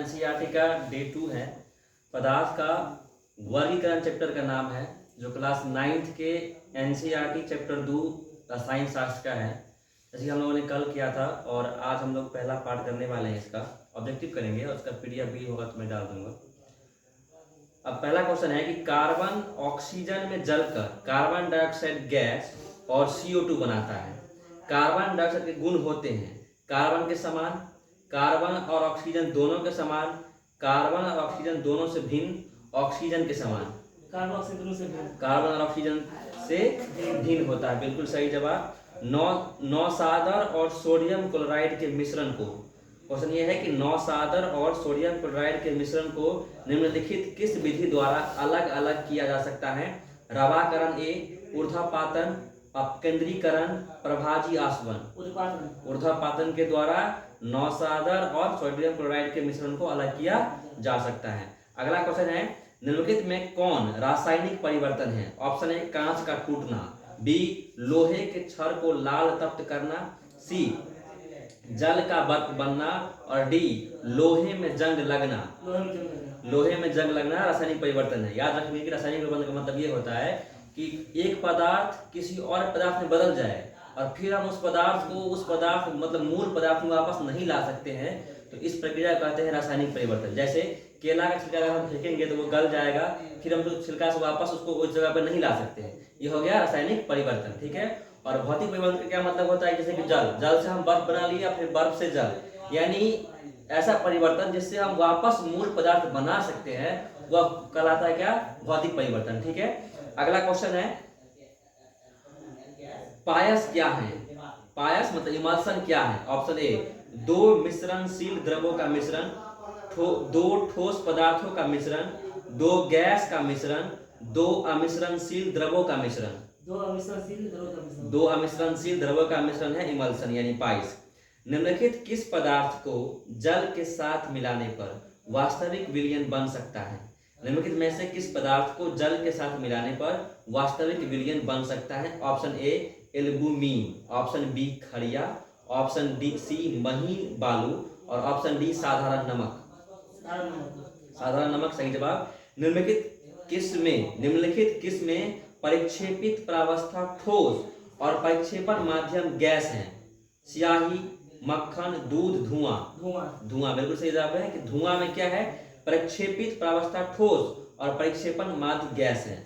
NCERT का day 2 है। पदार्थ का वर्गीकरण चैप्टर का नाम है, जो क्लास 9th के एनसीईआरटी चैप्टर 2 रसायन शास्त्र का है। जैसे हम लोगों ने कल किया था, और आज हम लोग पहला पार्ट करने वाले हैं। इसका ऑब्जेक्टिव करेंगे और उसका पीडीएफ भी होगा तो मैं डाल दूंगा। अब पहला क्वेश्चन है कि कार्बन ऑक्सीजन में जलकर कार्बन डाइऑक्साइड गैस और CO2 बनाता है। कार्बन डाइऑक्साइड के गुण होते हैं कार्बन के समान, कार्बन और ऑक्सीजन दोनों के समान, कार्बन और ऑक्सीजन दोनों से भिन्न, ऑक्सीजन के समान। कार्बन और ऑक्सीजन से भिन्न होता है, बिल्कुल सही जवाब। नौसादर और सोडियम क्लोराइड के मिश्रण को, क्वेश्चन ये है कि नौसादर और सोडियम क्लोराइड के मिश्रण को निम्नलिखित किस विधि द्वारा अलग अलग किया जा सकता है? रवाकरण ए, ऊर्ध्वपातन, अपकेंद्रीकरण, प्रभाजी आसवन। ऊर्ध्वपातन के द्वारा नौसादर और सोडियम क्लोराइड के मिश्रण को अलग किया जा सकता है। अगला क्वेश्चन है, निम्नलिखित में कौन रासायनिक परिवर्तन है? ऑप्शन ए कांच का टूटना, बी लोहे के छड़ को लाल तप्त करना, सी जल का बर्फ बनना, और डी लोहे में जंग लगना। लोहे में जंग लगना रासायनिक परिवर्तन है। याद रखिए कि रासायनिक परिवर्तन का मतलब ये होता है कि एक पदार्थ किसी और पदार्थ में बदल जाए और फिर हम उस पदार्थ मतलब मूल पदार्थ में वापस नहीं ला सकते हैं, तो इस प्रक्रिया कहते हैं रासायनिक परिवर्तन। जैसे केला का छिलका अगर हम फेंकेंगे तो वो गल जाएगा, फिर हम तो छिलका से वापस उसको उस जगह पर नहीं ला सकते हैं। ये हो गया रासायनिक परिवर्तन, ठीक है। और भौतिक परिवर्तन का क्या मतलब होता है? जैसे कि जल से हम बर्फ बना लिया, फिर बर्फ से जल, यानी ऐसा परिवर्तन जिससे हम वापस मूल पदार्थ बना सकते हैं, वह कहलाता है क्या? भौतिक परिवर्तन, ठीक है। अगला क्वेश्चन है, पायस क्या है? पायस मतलब इमल्शन क्या है? ऑप्शन ए दो मिश्रणशील द्रवों का मिश्रण, दो ठोस पदार्थों का मिश्रण, दो गैस का मिश्रण, दो अमिश्रणशील द्रवों का मिश्रण। दो अमिश्रणशील द्रवों का मिश्रण है इमल्शन यानी पाइस। निम्नलिखित किस पदार्थ को जल के साथ मिलाने पर वास्तविक विलयन बन सकता है? निम्नलिखित में से किस पदार्थ को जल के साथ मिलाने पर वास्तविक विलयन बन सकता है? Option A albumin, option B खड़िया, ऑप्शन सी महीन बालू, और ऑप्शन डी साधारण नमक। साधारण नमक सही जवाब। निम्नलिखित किस में परिक्षेपित प्रावस्था ठोस और परिक्षेपण माध्यम गैस है? स्याही, मक्खन, दूध, धुआं। बिल्कुल सही जवाब है कि धुआं में क्या है? परिक्षेपित प्रावस्था ठोस और परिक्षेपण माध्यम गैस है।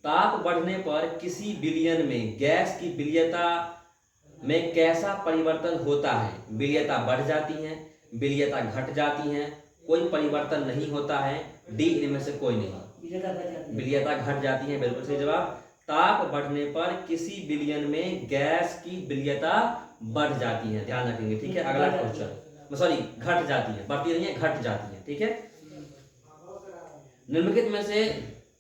ताप बढ़ने पर किसी विलयन में गैस की विलयता में कैसा परिवर्तन होता है? विलयता बढ़ जाती है, विलयता घट जाती है, कोई परिवर्तन नहीं होता है, डी इनमें से कोई नहीं। विलयता घट जाती है, बिल्कुल सही जवाब। ताप बढ़ने पर किसी विलयन में गैस की विलयता बढ़ जाती है, ध्यान रखेंगे, ठीक है। अगला क्वेश्चन, सॉरी घट जाती है, बढ़ती नहीं है, घट जाती है, ठीक है। निम्नलिखित में से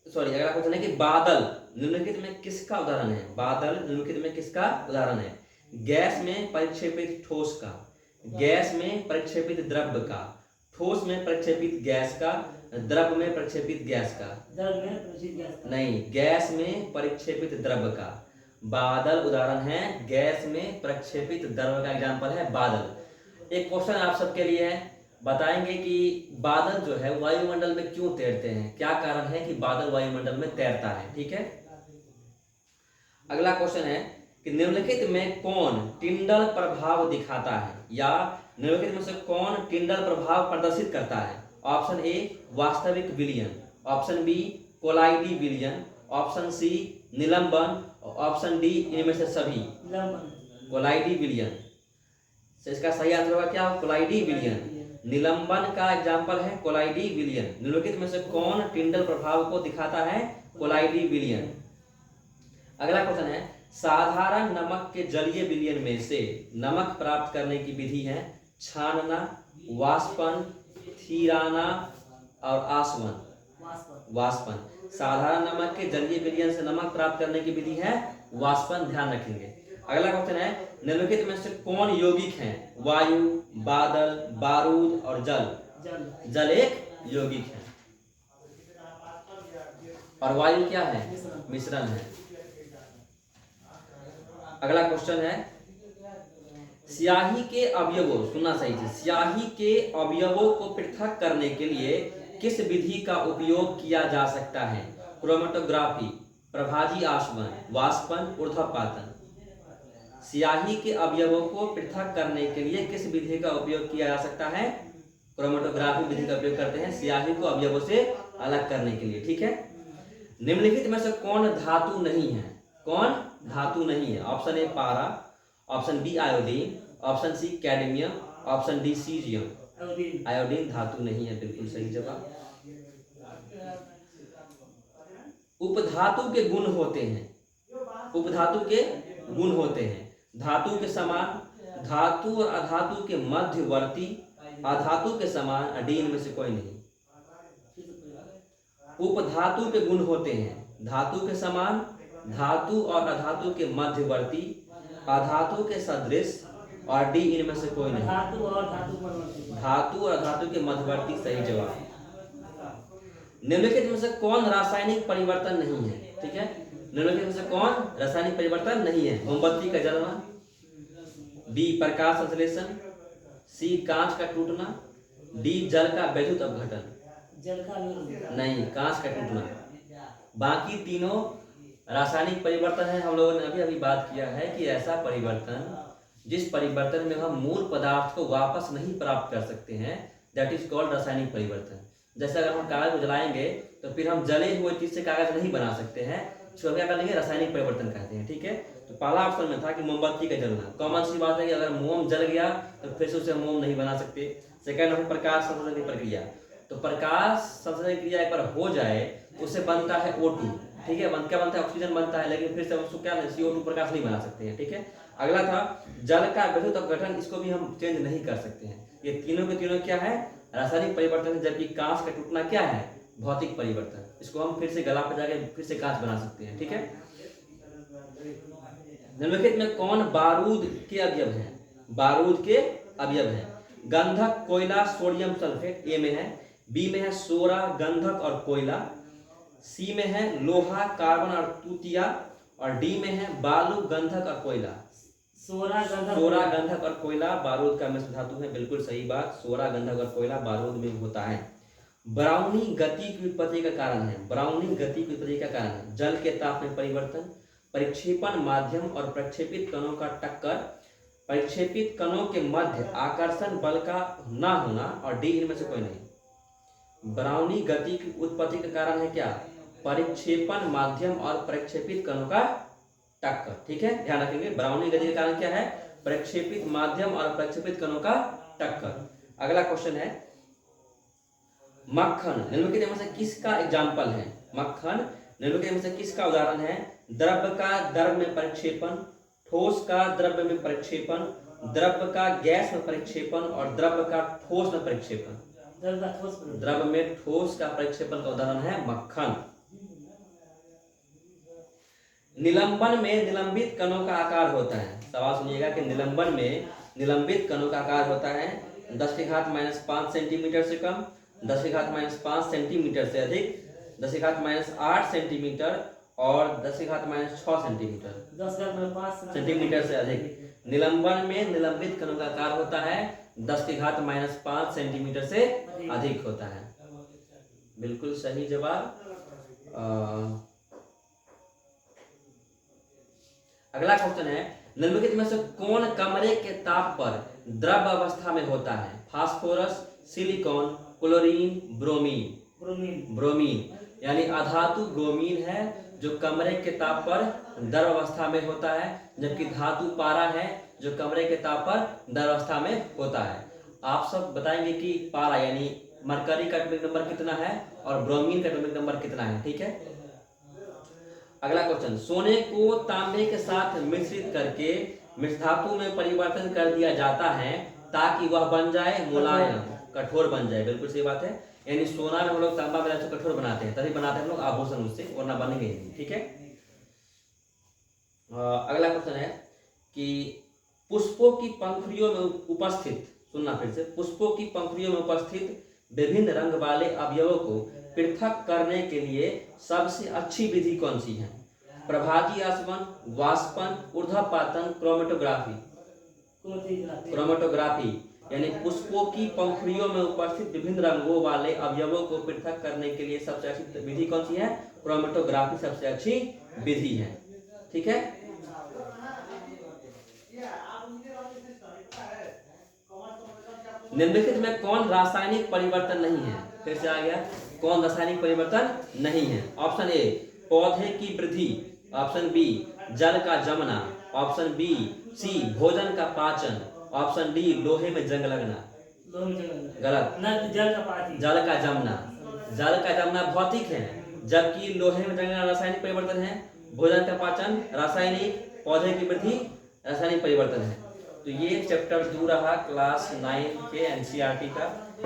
अगला क्वेश्चन है कि बादल निम्नलिखित में किसका उदाहरण है? बादल निम्नलिखित में किसका उदाहरण है? गैस में परिक्षेपित ठोस का, गैस में परिक्षेपित द्रव्य का, ठोस में परिक्षेपित गैस का, द्रव में परिक्षेपित गैस का। नहीं, गैस में परिक्षेपित द्रव्य का। बादल उदाहरण है गैस में परिक्षेपित द्रव्य का, एग्जांपल है बादल। एक क्वेश्चन आप सबके लिए है, बताएंगे कि बादल जो है वायुमंडल में क्यों तैरते हैं? क्या कारण है कि बादल वायुमंडल में तैरता है, ठीक है। अगला क्वेश्चन है कि निम्नलिखित में कौन टिंडल प्रभाव दिखाता है, या निम्नलिखित में से कौन टिंडल प्रभाव प्रदर्शित करता है? ऑप्शन ए वास्तविक विलयन, ऑप्शन बी कोलाइडी विलयन, ऑप्शन सी निलंबन, ऑप्शन डी इनमें से सभी। कोलाइडी विलयन, इसका सही आंसर होगा क्या? कोलाइडी विलयन। निलंबन का एग्जाम्पल है कोलाइडी विलयन। निम्नलिखित में से कौन टिंडल प्रभाव को दिखाता है? कोलाइडी विलयन। अगला क्वेश्चन है, साधारण नमक के जलीय विलयन में से नमक प्राप्त करने की विधि है छानना, वाष्पन, थीराना और आसवन। वाष्पन। साधारण नमक के जलीय विलयन से नमक प्राप्त करने की विधि है वाष्पन, ध्यान रखेंगे। अगला क्वेश्चन है, निम्नलिखित में से कौन यौगिक है? वायु, बादल, बारूद और जल। जल एक यौगिक है और वायु क्या है? मिश्रण है। अगला क्वेश्चन है, स्याही के अवयवों, सुनना सही से, स्याही के अवयवों को पृथक करने के लिए किस विधि का उपयोग किया जा सकता है? क्रोमेटोग्राफी, प्रभाजी आसवन, वाष्पन, ऊर्ध्वपातन। स्याही के अवयवों को पृथक करने के लिए किस विधि का उपयोग किया जा सकता है? क्रोमेटोग्राफी विधि का उपयोग करते हैं स्याही को अवयवों से अलग करने के लिए। ठीक है, निम्नलिखित में से कौन धातु नहीं है? कौन धातु नहीं है? ऑप्शन ए पारा, option B iodine, option C cadmium, option D caesium. Iodine धातु नहीं है, बिल्कुल सही जवाब। उपधातु के गुण होते हैं, उपधातु के गुण होते हैं धातु के समान, धातु और अधातु के मध्यवर्ती, अधातु के समान, अडीन में से कोई नहीं। उपधातु के गुण होते हैं धातु के समान, धातु और अधातु के मध्यवर्ती, अधातु के सदृश और डी इनमें से कोई नहीं। धातु और अधातु के मध्यवर्ती सही जवाब। निम्नलिखित में से कौन रासायनिक परिवर्तन नहीं है? ठीक है, निम्नलिखित में से कौन रासायनिक परिवर्तन नहीं है? मोमबत्ती का जलना, बी प्रकाश संश्लेषण, सी कांच का टूटना, डी जल का वैद्युत अपघटन। नहीं, कांच का टूटना। बाकी तीनों रासायनिक परिवर्तन है। हम लोगों ने अभी बात किया है कि ऐसा परिवर्तन जिस परिवर्तन में हम मूल पदार्थ को वापस नहीं प्राप्त कर सकते हैं, दैट इज कॉल्ड रासायनिक परिवर्तन। जैसे अगर हम कागज को जलाएंगे तो फिर हम जले हुए चीज से कागज नहीं बना सकते हैं, इसको क्या करेंगे? रासायनिक परिवर्तन कहते हैं। ठीक है, तो पहला ऑप्शन में था कि मोमबत्ती का जलना। कॉमन सी बात है कि अगर मोम जल गया तो फिर से उसे मोम नहीं बना सकते। सेकंड है प्रकाश संश्लेषण की प्रक्रिया। तो प्रकाश संश्लेषण क्रिया एक बार हो जाए तो उसे बनता है O2। ठीक है, क्या बनता है? ऑक्सीजन बनता है, लेकिन फिर से उसको क्या CO2 प्रकाश नहीं बना सकते हैं। ठीक है, अगला था जल का वैद्युत अपघटन, इसको भी हम चेंज नहीं कर सकते हैं। ये तीनों के तीनों क्या है? रासायनिक परिवर्तन है। जबकि कांच का टूटना क्या है? भौतिक परिवर्तन। इसको हम फिर से गला पे जाके फिर से कांच बना सकते हैं। ठीक है, निम्नलिखित में कौन बारूद के अवयव है? बारूद के अवयव है गंधक, कोयला, सोडियम सल्फेट, ए में है। बी में है सोरा, गंधक और कोयला। सी में है लोहा, कार्बन और तूतिया। और डी में है बालू, गंधक और कोयला। सोरा, गंधक और कोयला बारूद का मिश्र धातु है, बिल्कुल सही बात। सोरा, गंधक और कोयला बारूद में होता है। ब्राउनी गति की उत्पत्ति का कारण है, ब्राउनी गति की उत्पत्ति का कारण है जल के ताप में परिवर्तन, परिक्षेपण माध्यम और प्रक्षेपित कणों का टक्कर, परिक्षेपित कणों के मध्य आकर्षण बल का ना होना, और डी इनमें से कोई नहीं। ब्राउनी गति की उत्पत्ति का कारण है क्या? परिक्षेपण माध्यम और प्रक्षेपित कणों का टक्कर। ठीक है, ध्यान रखेंगे। ब्राउनी गति का कारण क्या है? प्रक्षेपित माध्यम और प्रक्षेपित कणों का टक्कर। अगला क्वेश्चन है मक्खन निम्नलिखित में से किसका एग्जाम्पल है? मक्खन निम्नलिखित में से किसका उदाहरण है? द्रव्य का द्रव में परिक्षेपण, ठोस का द्रव्य में परिक्षेपण, द्रव्य का गैस में परिक्षेपण और द्रव्य का ठोस में परिक्षेपण। द्रव्य में ठोस का परिक्षेपण का उदाहरण है मक्खन। निलंबन में निलंबित कणों का आकार होता है। सवाल सुनिएगा कि निलंबन में निलंबित कणों का आकार होता है 10⁻⁵ सेंटीमीटर से कम, 10⁻⁵ सेंटीमीटर से अधिक, 10⁻⁸ सेंटीमीटर और 10⁻⁶ सेंटीमीटर से अधिक। निलंबन में निलंबित कणों का आकार होता है 10⁻⁵ सेंटीमीटर से अधिक होता है, बिल्कुल सही जवाब। अगला क्वेश्चन है निम्नलिखित में से कौन कमरे के ताप पर द्रव अवस्था में होता है? Phosphorus, silicon, chlorine, bromine. Bromine यानी अधातु ब्रोमीन है जो कमरे के ताप पर द्रव अवस्था में होता है, जबकि धातु पारा है जो कमरे के ताप पर द्रव अवस्था में होता है। आप सब बताएंगे कि पारा यानी मरकरी का एटॉमिक नंबर कितना है और ब्रोमीन का एटॉमिक नंबर कितना है। ठीक है, अगला क्वेश्चन, सोने को तांबे के साथ मिश्रित करके मिश्र धातु में परिवर्तन कर दिया जाता है ताकि वह बन जाए मुलायम, कठोर बन जाए। बिल्कुल सही बात है, यानी सोना में हम लोग तांबा मिला तो कठोर बनाते हैं, तभी बनाते हैं हम लोग आभूषण उससे, वरना बनेंगे नहीं। ठीक है, अगला क्वेश्चन है कि पुष्पों की पंखुड़ियों में उपस्थित, सुनना फिर से, पुष्पों की पंखुड़ियों में उपस्थित विभिन्न रंग वाले अवयवों को पृथक करने के लिए सबसे अच्छी विधि कौन सी है? प्रभाजी आसवन, वाष्पन, ऊर्ध्वपातन, क्रोमेटोग्राफी। क्रोमेटोग्राफी यानी पुष्पों की पंखुड़ियों में उपस्थित विभिन्न रंगों वाले अवयवों को पृथक करने के लिए सबसे अच्छी विधि कौन सी है? क्रोमेटोग्राफी सबसे अच्छी विधि है। ठीक है, निम्नलिखित में कौन रासायनिक परिवर्तन नहीं है? फिर से आ गया, कौन रासायनिक परिवर्तन नहीं है? ऑप्शन ए पौधे की वृद्धि, ऑप्शन बी जल का जमना, ऑप्शन बी सी भोजन का पाचन, ऑप्शन डी लोहे में जंग लगना। गलत, जल का जमना। जल का जमना भौतिक है, जबकि लोहे में जंग लगना रासायनिक परिवर्तन है। भोजन का पाचन रासायनिक, पौधे की वृद्धि रासायनिक परिवर्तन है। तो ये चैप्टर 2 रहा क्लास 9 के एनसीईआरटी का।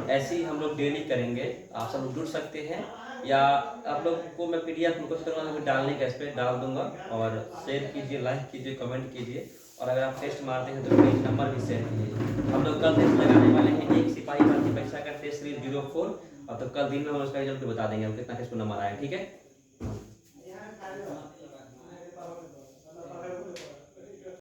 ऐसे ही हम लोग डेली करेंगे, आप सब लोग जुड़ सकते हैं, या आप लोग को मैं पीडीएफ कोशिश करूँगा डालने का, इस पर डाल दूंगा। और शेयर कीजिए, लाइक कीजिए, कमेंट कीजिए, और अगर आप टेस्ट मारते हैं तो प्लीज नंबर भी शेयर कीजिए। हम लोग कल टेस्ट लगाने वाले हैं, एक सिपाही भर्ती परीक्षा का टेस्ट सीरीज 04, और तो कल दिन में हम उसका रिजल्ट बता देंगे कितना किसको नंबर आया। ठीक है।